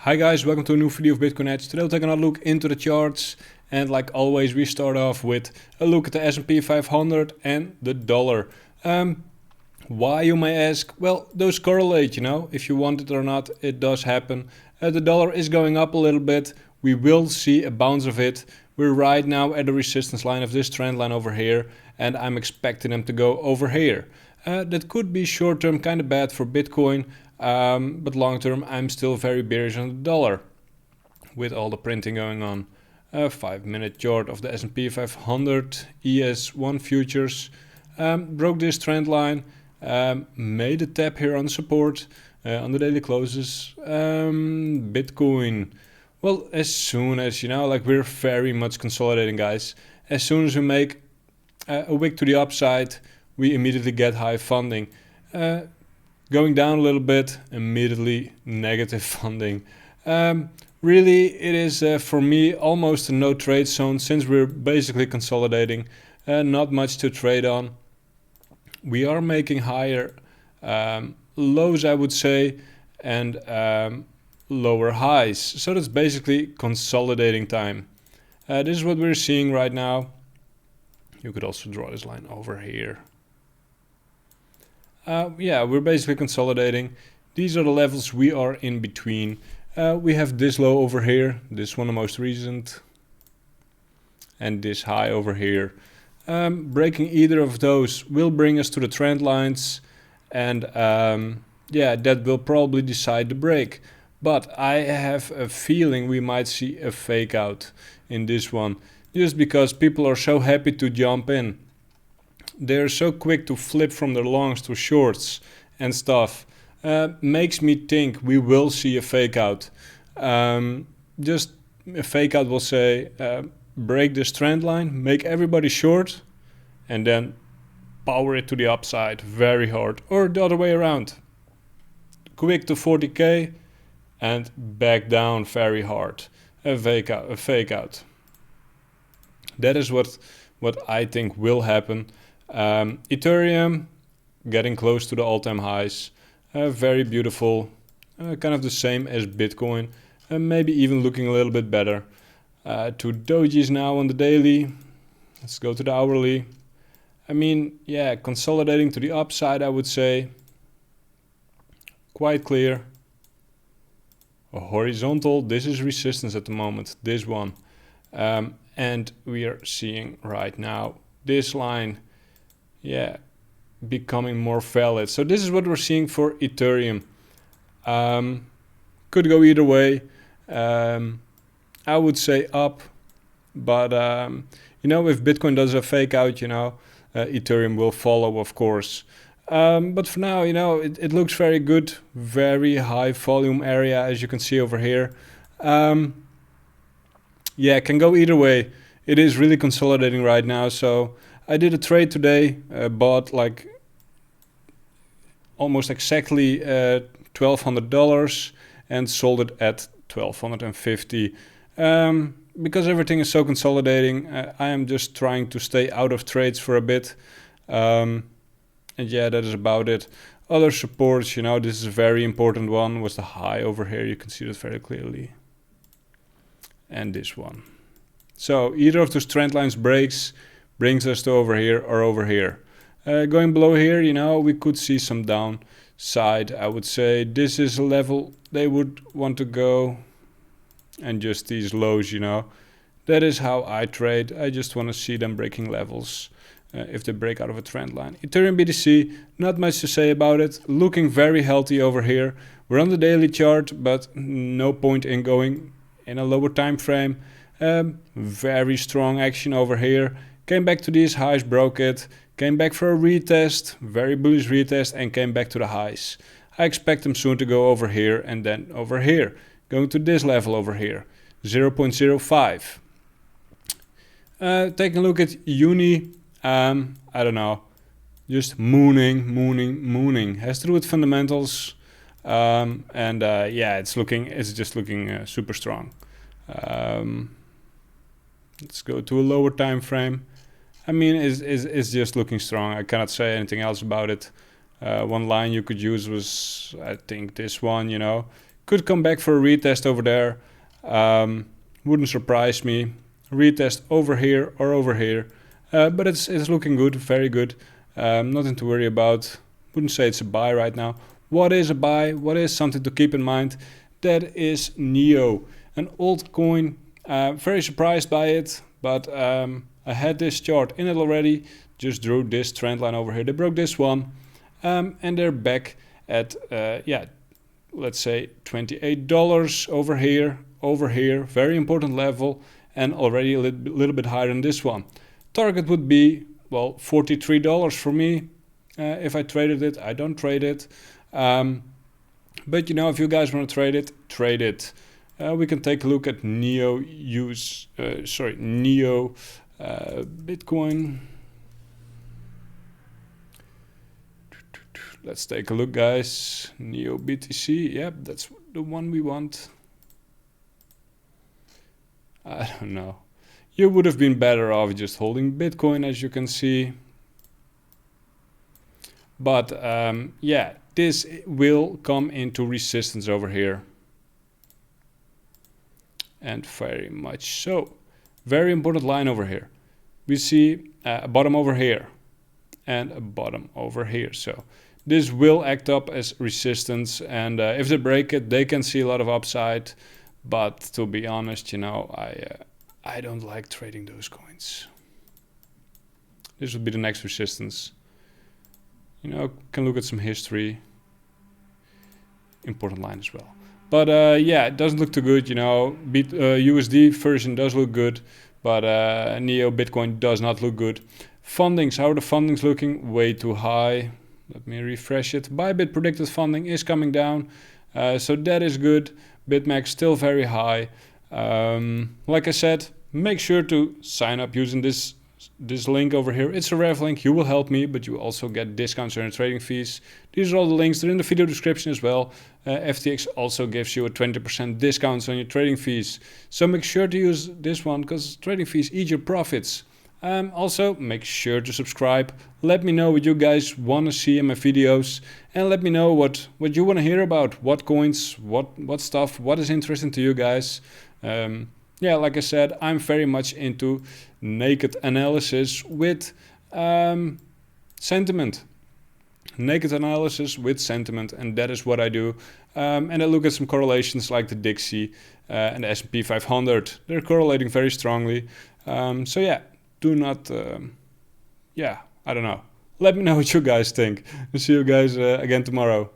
Hi guys, welcome to a new video of Bitcoin Edge. Today we'll take another look into the charts, and like always we start off with a look at the S&P 500 and the dollar. Why, you may ask? Well, those correlate, you know, if you want it or not, it does happen. The dollar is going up a little bit. We will see a bounce of it. We're right now at the resistance line of this trend line over here, and I'm expecting them to go over here. That could be short term kind of bad for Bitcoin. But long term, I'm still very bearish on the dollar with all the printing going on. 5-minute chart of the S&P 500 ES1 futures broke this trend line, made a tap here on support on the daily closes. Bitcoin, well, as soon as, you know, like, we're very much consolidating, guys. As soon as we make a wick to the upside, we immediately get high funding. Going down a little bit, immediately negative funding. Really, it is for me almost a no trade zone since we're basically consolidating. Not much to trade on. We are making higher lows, I would say, and lower highs. So that's basically consolidating time. This is what we're seeing right now. You could also draw this line over here. Yeah, we're basically consolidating. These are the levels we are in between. We have this low over here, this one the most recent, and this high over here. Breaking either of those will bring us to the trend lines, and yeah, that will probably decide the break. But I have a feeling we might see a fake out in this one, just because people are so happy to jump in. They're so quick to flip from their longs to shorts and stuff. Makes me think we will see a fake out. Just a fake out will say, break this trend line, make everybody short, and then power it to the upside very hard. Or the other way around. Quick to 40k and back down very hard. A fake out. That is what I think will happen. Ethereum getting close to the all-time highs, very beautiful, kind of the same as Bitcoin, maybe even looking a little bit better. To dojis now on the daily. Let's go to the hourly. I mean, yeah, consolidating to the upside, I would say. Quite clear. A horizontal, this is resistance at the moment, this one. And we are seeing right now this line, yeah, becoming more valid. So this is what we're seeing for Ethereum. Could go either way. I would say up, but you know, if Bitcoin does a fake out, you know, Ethereum will follow, of course. But for now, you know, it looks very good. Very high volume area, as you can see over here. Yeah, it can go either way. It is really consolidating right now, so I did a trade today, bought like almost exactly $1,200 and sold it at $1,250. Because everything is so consolidating, I am just trying to stay out of trades for a bit. And yeah, that is about it. Other supports, you know, this is a very important one, was the high over here. You can see that very clearly. And this one. So either of those trend lines brings us to over here or over here. Going below here, you know, we could see some downside. I would say this is a level they would want to go, and just these lows, you know. That is how I trade. I just want to see them breaking levels if they break out of a trend line. Ethereum BTC, not much to say about it. Looking very healthy over here. We're on the daily chart, but no point in going in a lower time frame. Very strong action over here. Came back to these highs, broke it. Came back for a retest, very bullish retest, and came back to the highs. I expect them soon to go over here and then over here. Going to this level over here, 0.05. Taking a look at Uni, I don't know. Just mooning. Has to do with fundamentals. Yeah, it's just looking super strong. Let's go to a lower time frame. I mean, it's just looking strong. I cannot say anything else about it. One line you could use was, I think, this one, you know. Could come back for a retest over there. Wouldn't surprise me. Retest over here or over here. But it's looking good, very good. Nothing to worry about. Wouldn't say it's a buy right now. What is a buy? What is something to keep in mind? That is NEO, an altcoin. Very surprised by it, but I had this chart in it already. Just drew this trend line over here. They broke this one, and they're back at let's say $28 over here. Very important level, and already a little bit higher than this one. Target would be, well, $43 for me if I traded it. I don't trade it. But you know, if you guys want to trade it, trade it. We can take a look at NEO Bitcoin. Let's take a look, guys. NEO BTC. Yep, that's the one we want. I don't know. You would have been better off just holding Bitcoin, as you can see. But yeah, this will come into resistance over here. And very much so. Very important line over here. We see a bottom over here and a bottom over here. So this will act up as resistance, and if they break it, they can see a lot of upside. But to be honest, you know, I don't like trading those coins. This would be the next resistance. You know, can look at some history. Important line as well. But yeah, it doesn't look too good, you know. USD version does look good, but NEO Bitcoin does not look good. Fundings, how are the fundings looking? Way too high. Let me refresh it. Bybit predicted funding is coming down, so that is good. Bitmex still very high. Like I said, make sure to sign up using this link over here. It's a ref link. You will help me, but you also get discounts on your trading fees. These are all the links. They're in the video description as well. FTX also gives you a 20% discount on your trading fees. So make sure to use this one, because trading fees eat your profits. Also, make sure to subscribe. Let me know what you guys want to see in my videos, and let me know what you want to hear about. What coins, what stuff, what is interesting to you guys. Yeah, like I said, I'm very much into naked analysis with sentiment. Naked analysis with sentiment, and that is what I do. And I look at some correlations like the Dixie and the S&P 500. They're correlating very strongly. So yeah, do not, yeah, I don't know. Let me know what you guys think. I'll see you guys again tomorrow.